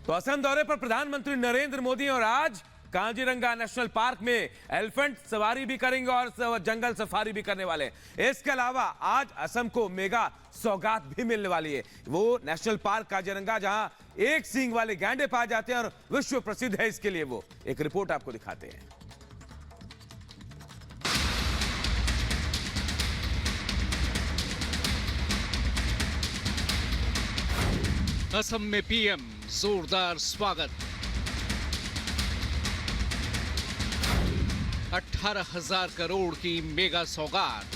तो असम दौरे पर प्रधानमंत्री नरेंद्र मोदी और आज काजीरंगा नेशनल पार्क में एलिफेंट सवारी भी करेंगे और जंगल सफारी भी करने वाले हैं। इसके अलावा आज असम को मेगा सौगात भी मिलने वाली है। वो नेशनल पार्क काजीरंगा जहां एक सींग वाले गैंडे पाए जाते हैं और विश्व प्रसिद्ध है इसके लिए। वो एक रिपोर्ट आपको दिखाते हैं। असम में पीएम जोरदार स्वागत। 18,000 करोड़ की मेगा सौगात।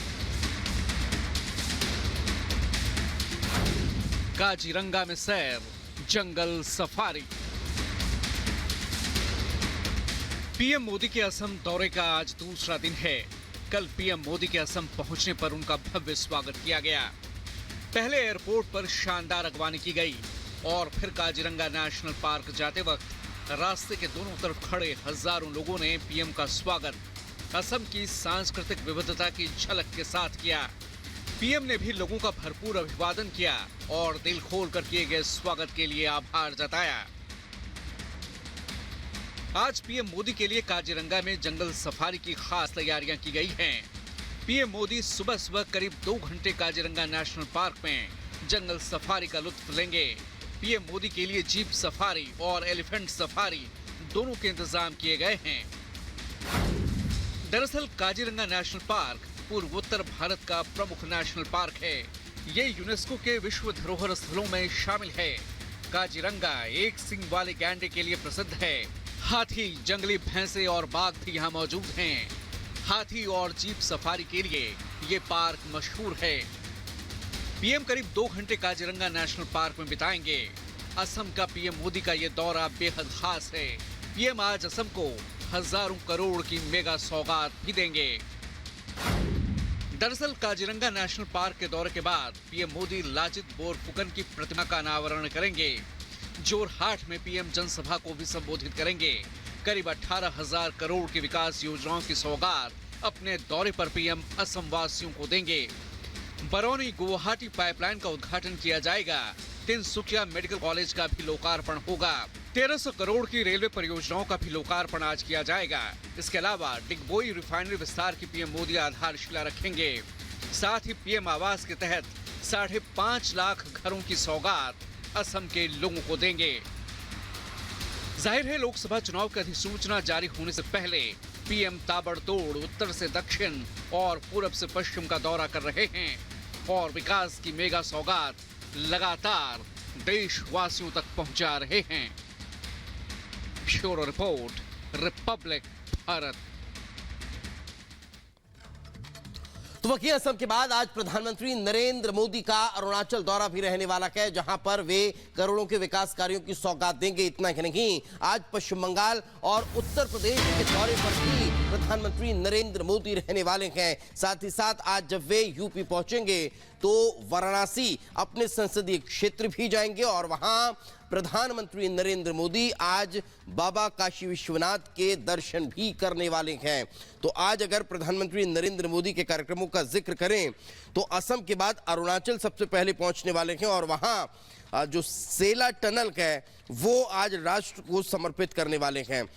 काजीरंगा में सैर, जंगल सफारी। पीएम मोदी के असम दौरे का आज दूसरा दिन है। कल पीएम मोदी के असम पहुंचने पर उनका भव्य स्वागत किया गया। पहले एयरपोर्ट पर शानदार अगवानी की गई और फिर काजीरंगा नेशनल पार्क जाते वक्त रास्ते के दोनों तरफ खड़े हजारों लोगों ने पीएम का स्वागत असम की सांस्कृतिक विविधता की झलक के साथ किया। पीएम ने भी लोगों का भरपूर अभिवादन किया और दिल खोलकर किए गए स्वागत के लिए आभार जताया। आज पीएम मोदी के लिए काजीरंगा में जंगल सफारी की खास तैयारियां की गई हैं। पीएम मोदी सुबह सुबह करीब 2 घंटे काजीरंगा नेशनल पार्क में जंगल सफारी का लुत्फ लेंगे। पीएम मोदी के लिए जीप सफारी और एलिफेंट सफारी दोनों के इंतजाम किए गए हैं। दरअसल काजीरंगा नेशनल पार्क पूर्वोत्तर भारत का प्रमुख नेशनल पार्क है। ये यूनेस्को के विश्व धरोहर स्थलों में शामिल है। काजीरंगा एक सींग वाले गैंडे के लिए प्रसिद्ध है। हाथी, जंगली भैंसे और बाघ भी यहाँ मौजूद हैं। हाथी और जीप सफारी के लिए ये पार्क मशहूर है। पीएम करीब 2 घंटे काजीरंगा नेशनल पार्क में बिताएंगे। असम का पीएम मोदी का ये दौरा बेहद खास है। पीएम आज असम को हजारों करोड़ की मेगा सौगात भी देंगे। दरअसल काजीरंगा नेशनल पार्क के दौरे के बाद पीएम मोदी लाजित बोरफुकन की प्रतिमा का अनावरण करेंगे। जोरहाट में पीएम जनसभा को भी संबोधित करेंगे। करीब 18,000 करोड़ की विकास योजनाओं की सौगात अपने दौरे पर पीएम असम वासियों को देंगे। बरौनी गुवाहाटी पाइपलाइन का उद्घाटन किया जाएगा। तिनसुकिया मेडिकल कॉलेज का भी लोकार्पण होगा। 1300 करोड़ की रेलवे परियोजनाओं का भी लोकार्पण आज किया जाएगा। इसके अलावा डिगबोई रिफाइनरी विस्तार की पीएम मोदी आधारशिला रखेंगे। साथ ही पीएम आवास के तहत 5.5 लाख घरों की सौगात असम के लोगों को देंगे। जाहिर है लोकसभा चुनाव की अधिसूचना जारी होने से पहले पीएम ताबड़तोड़ उत्तर से दक्षिण और पूरब से पश्चिम का दौरा कर रहे हैं और विकास की मेगा सौगात लगातार देशवासियों तक पहुंचा रहे हैं। Bureau report, Republic Bharat. तो वहीं असम के बाद आज प्रधानमंत्री नरेंद्र मोदी का अरुणाचल दौरा भी रहने वाला है, जहां पर वे करोड़ों के विकास कार्यों की सौगात देंगे। इतना ही नहीं, आज पश्चिम बंगाल और उत्तर प्रदेश के दौरे पर भी प्रधानमंत्री नरेंद्र मोदी रहने वाले हैं। साथ ही साथ आज जब वे यूपी पहुंचेंगे तो वाराणसी अपने संसदीय क्षेत्र भी जाएंगे और वहां प्रधानमंत्री नरेंद्र मोदी आज बाबा काशी विश्वनाथ के दर्शन भी करने वाले हैं। तो आज अगर प्रधानमंत्री नरेंद्र मोदी के कार्यक्रमों का जिक्र करें तो असम के बाद अरुणाचल सबसे पहले पहुंचने वाले हैं और वहां जो सेला टनल है वो आज राष्ट्र को समर्पित करने वाले हैं।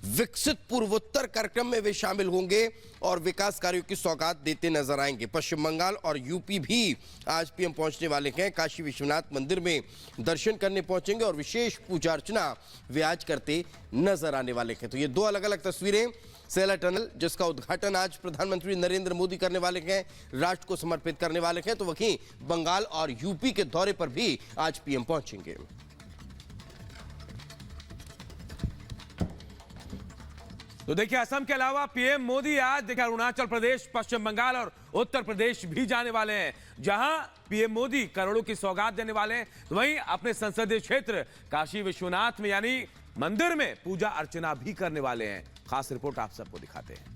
विकसित पूर्वोत्तर कार्यक्रम में वे शामिल होंगे और विकास कार्यों की सौगात देते नजर आएंगे। पश्चिम बंगाल और यूपी भी आज पीएम पहुंचने वाले हैं। काशी विश्वनाथ मंदिर में दर्शन करने पहुंचेंगे और विशेष पूजा अर्चना वे आज करते नजर आने वाले हैं। तो ये 2 अलग अलग तस्वीरें। सेला टनल जिसका उद्घाटन आज प्रधानमंत्री नरेंद्र मोदी करने वाले हैं, राष्ट्र को समर्पित करने वाले हैं। तो वहीं बंगाल और यूपी के दौरे पर भी आज पीएम पहुंचेंगे। तो देखिए, असम के अलावा पीएम मोदी आज देखिए अरुणाचल प्रदेश, पश्चिम बंगाल और उत्तर प्रदेश भी जाने वाले हैं, जहां पीएम मोदी करोड़ों की सौगात देने वाले हैं। तो वहीं अपने संसदीय क्षेत्र काशी विश्वनाथ में यानी मंदिर में पूजा अर्चना भी करने वाले हैं। खास रिपोर्ट आप सबको दिखाते हैं।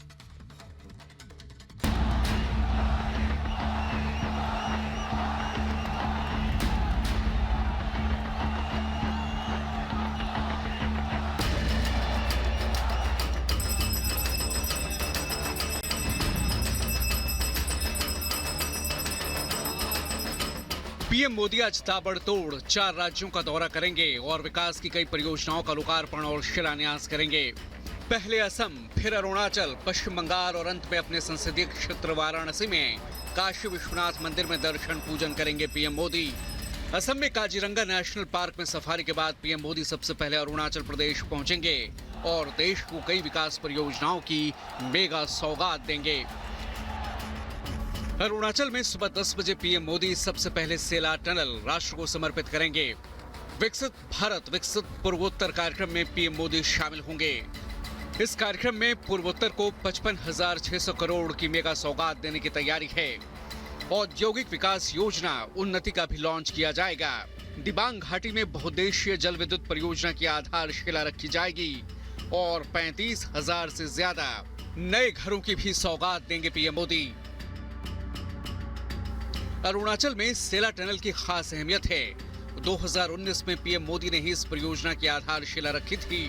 पीएम मोदी आज ताबड़तोड़ 4 राज्यों का दौरा करेंगे और विकास की कई परियोजनाओं का लोकार्पण और शिलान्यास करेंगे। पहले असम, फिर अरुणाचल, पश्चिम बंगाल और अंत में अपने संसदीय क्षेत्र वाराणसी में काशी विश्वनाथ मंदिर में दर्शन पूजन करेंगे पीएम मोदी। असम में काजीरंगा नेशनल पार्क में सफारी के बाद पीएम मोदी सबसे पहले अरुणाचल प्रदेश पहुंचेंगे और देश को कई विकास परियोजनाओं की मेगा सौगात देंगे। अरुणाचल में सुबह 10 बजे पीएम मोदी सबसे पहले सेला टनल राष्ट्र को समर्पित करेंगे। विकसित भारत विकसित पूर्वोत्तर कार्यक्रम में पीएम मोदी शामिल होंगे। इस कार्यक्रम में पूर्वोत्तर को 55,600 करोड़ की मेगा सौगात देने की तैयारी है। औद्योगिक विकास योजना उन्नति का भी लॉन्च किया जाएगा। दिबांग घाटी में बहुउद्देशीय जल विद्युत परियोजना की आधारशिला रखी जाएगी और 35,000 से ज्यादा नए घरों की भी सौगात देंगे पीएम मोदी। अरुणाचल में सेला टनल की खास अहमियत है। 2019 में पीएम मोदी ने ही इस परियोजना की आधारशिला रखी थी।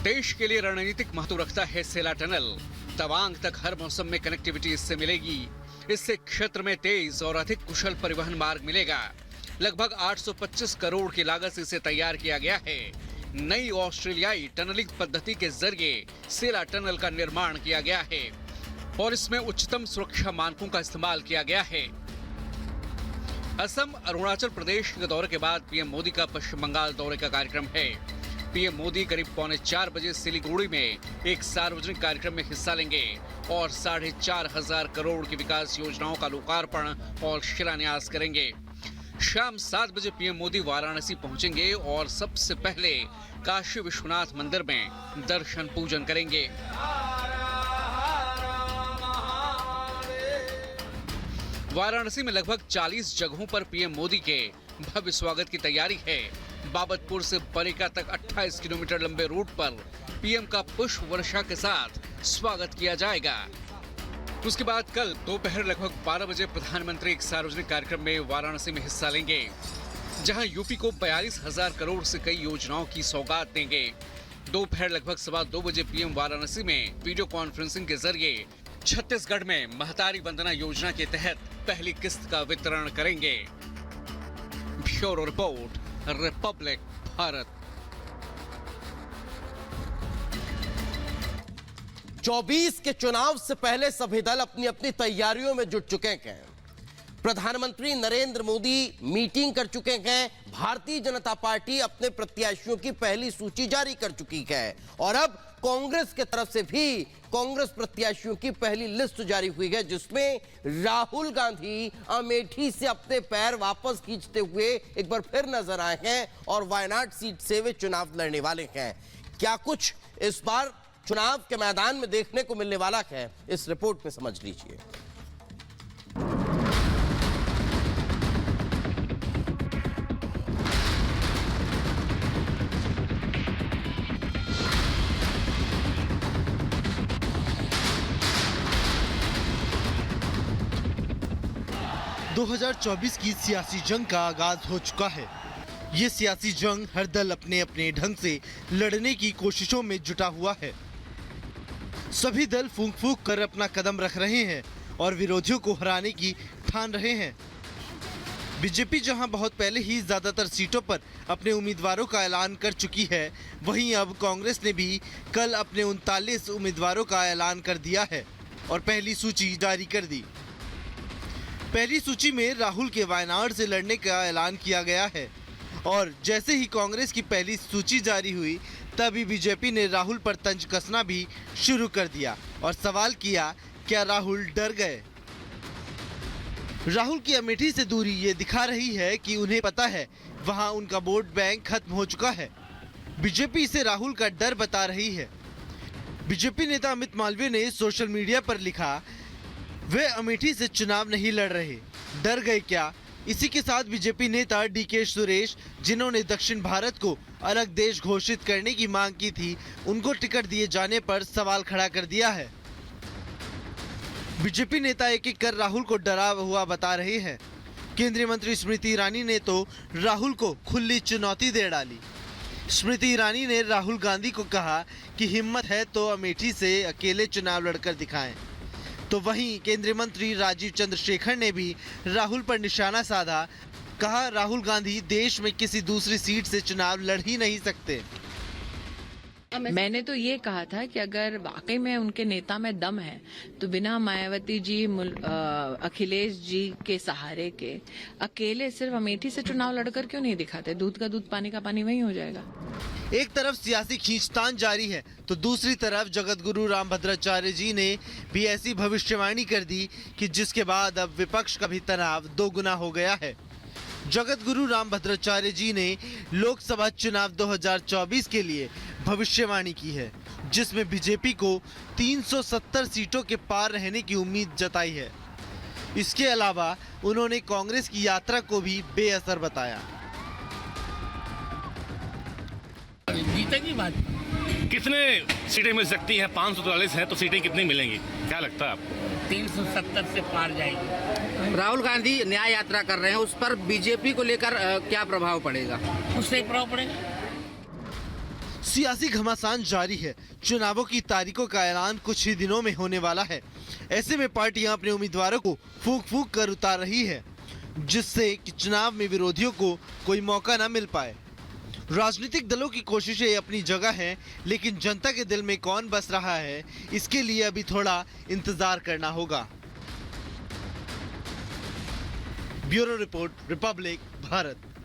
देश के लिए रणनीतिक महत्व रखता है सेला टनल। तवांग तक हर मौसम में कनेक्टिविटी इससे मिलेगी। इससे क्षेत्र में तेज और अधिक कुशल परिवहन मार्ग मिलेगा। लगभग 825 करोड़ की लागत से इसे तैयार किया गया है। नई ऑस्ट्रेलियाई टनलिंग पद्धति के जरिए सेला टनल का निर्माण किया गया है और इसमें उच्चतम सुरक्षा मानकों का इस्तेमाल किया गया है। असम, अरुणाचल प्रदेश के दौरे के बाद पीएम मोदी का पश्चिम बंगाल दौरे का कार्यक्रम है। पीएम मोदी करीब 3:45 बजे सिलीगुड़ी में एक सार्वजनिक कार्यक्रम में हिस्सा लेंगे और 4,500 करोड़ की विकास योजनाओं का लोकार्पण और शिलान्यास करेंगे। शाम 7 बजे पीएम मोदी वाराणसी पहुंचेंगे और सबसे पहले काशी विश्वनाथ मंदिर में दर्शन पूजन करेंगे। वाराणसी में लगभग 40 जगहों पर पीएम मोदी के भव्य स्वागत की तैयारी है। बाबतपुर से बरेका तक 28 किलोमीटर लंबे रूट पर पीएम का पुष्प वर्षा के साथ स्वागत किया जाएगा। उसके बाद कल दोपहर लगभग 12 बजे प्रधानमंत्री एक सार्वजनिक कार्यक्रम में वाराणसी में हिस्सा लेंगे, जहां यूपी को 42,000 करोड़ से कई योजनाओं की सौगात देंगे। दोपहर लगभग 2:15 बजे पीएम वाराणसी में वीडियो कॉन्फ्रेंसिंग के जरिए छत्तीसगढ़ में महतारी वंदना योजना के तहत पहली किस्त का वितरण करेंगे। Bureau report, Republic Bharat. 24 के चुनाव से पहले सभी दल अपनी अपनी तैयारियों में जुट चुके हैं। प्रधानमंत्री नरेंद्र मोदी मीटिंग कर चुके हैं। भारतीय जनता पार्टी अपने प्रत्याशियों की पहली सूची जारी कर चुकी है और अब कांग्रेस की तरफ से भी कांग्रेस प्रत्याशियों की पहली लिस्ट जारी हुई है, जिसमें राहुल गांधी अमेठी से अपने पैर वापस खींचते हुए एक बार फिर नजर आए हैं और वायनाड सीट से वे चुनाव लड़ने वाले हैं। क्या कुछ इस बार चुनाव के मैदान में देखने को मिलने वाला है, इस रिपोर्ट में समझ लीजिए। – 2024 की सियासी जंग का आगाज हो चुका है। ये सियासी जंग हर दल अपने अपने ढंग से लड़ने की कोशिशों में जुटा हुआ है। सभी दल फूंक फूंक कर अपना कदम रख रहे हैं और विरोधियों को हराने की ठान रहे हैं। बीजेपी जहां बहुत पहले ही ज्यादातर सीटों पर अपने उम्मीदवारों का ऐलान कर चुकी है, वहीं अब कांग्रेस ने भी कल अपने 39 उम्मीदवारों का ऐलान कर दिया है और पहली सूची जारी कर दी। पहली सूची में राहुल के वायनाड से लड़ने का ऐलान किया गया है और जैसे ही कांग्रेस की पहली सूची जारी हुई तभी बीजेपी ने राहुल पर तंज कसना भी शुरू कर दिया और सवाल किया, क्या राहुल डर गए? राहुल की अमेठी से दूरी ये दिखा रही है कि उन्हें पता है वहां उनका वोट बैंक खत्म हो चुका है। बीजेपी इसे राहुल का डर बता रही है। बीजेपी नेता अमित मालवीय ने सोशल मीडिया पर लिखा, वे अमेठी से चुनाव नहीं लड़ रहे, डर गए क्या? इसी के साथ बीजेपी नेता डीके सुरेश, जिन्होंने दक्षिण भारत को अलग देश घोषित करने की मांग की थी, उनको टिकट दिए जाने पर सवाल खड़ा कर दिया है। बीजेपी नेता एक एक कर राहुल को डरा हुआ बता रहे हैं। केंद्रीय मंत्री स्मृति ईरानी ने तो राहुल को खुली चुनौती दे डाली। स्मृति ईरानी ने राहुल गांधी को कहा कि हिम्मत है तो अमेठी से अकेले चुनाव लड़कर दिखाएं। तो वहीं केंद्रीय मंत्री राजीव चंद्रशेखर ने भी राहुल पर निशाना साधा। कहा, राहुल गांधी देश में किसी दूसरी सीट से चुनाव लड़ ही नहीं सकते। मैंने तो ये कहा था कि अगर वाकई में उनके नेता में दम है तो बिना मायावती जी अखिलेश जी के सहारे के अकेले सिर्फ अमेठी से चुनाव लड़कर क्यों नहीं दिखाते? दूध का दूध पानी का पानी वही हो जाएगा। एक तरफ सियासी खींचतान जारी है तो दूसरी तरफ जगतगुरु रामभद्राचार्य जी ने भी ऐसी भविष्यवाणी कर दी कि जिसके बाद अब विपक्ष का भी तनाव दोगुना हो गया है। जगतगुरु रामभद्राचार्य जी ने लोकसभा चुनाव 2024 के लिए भविष्यवाणी की है, जिसमें बीजेपी को 370 सीटों के पार रहने की उम्मीद जताई है। इसके अलावा उन्होंने कांग्रेस की यात्रा को भी बेअसर बताया। जीतेगी भाजपा। कितने सीटें मिल सकती हैं? 543 हैं तो सीटें कितनी मिलेंगी, क्या लगता है आपको? 370 से पार जाएगी। राहुल गांधी न्याय यात्रा कर रहे हैं, उस पर बीजेपी को लेकर क्या प्रभाव पड़ेगा? उससे प्रभाव पड़ेगा। सियासी घमासान जारी है। चुनावों की तारीखों का ऐलान कुछ ही दिनों में होने वाला है। ऐसे में पार्टियां अपने उम्मीदवारों को फूंक फूंक कर उतार रही है, जिससे कि चुनाव में विरोधियों को कोई मौका न मिल पाए। राजनीतिक दलों की कोशिशें अपनी जगह हैं, लेकिन जनता के दिल में कौन बस रहा है, इसके लिए अभी थोड़ा इंतजार करना होगा। Bureau report, Republic, Bharat.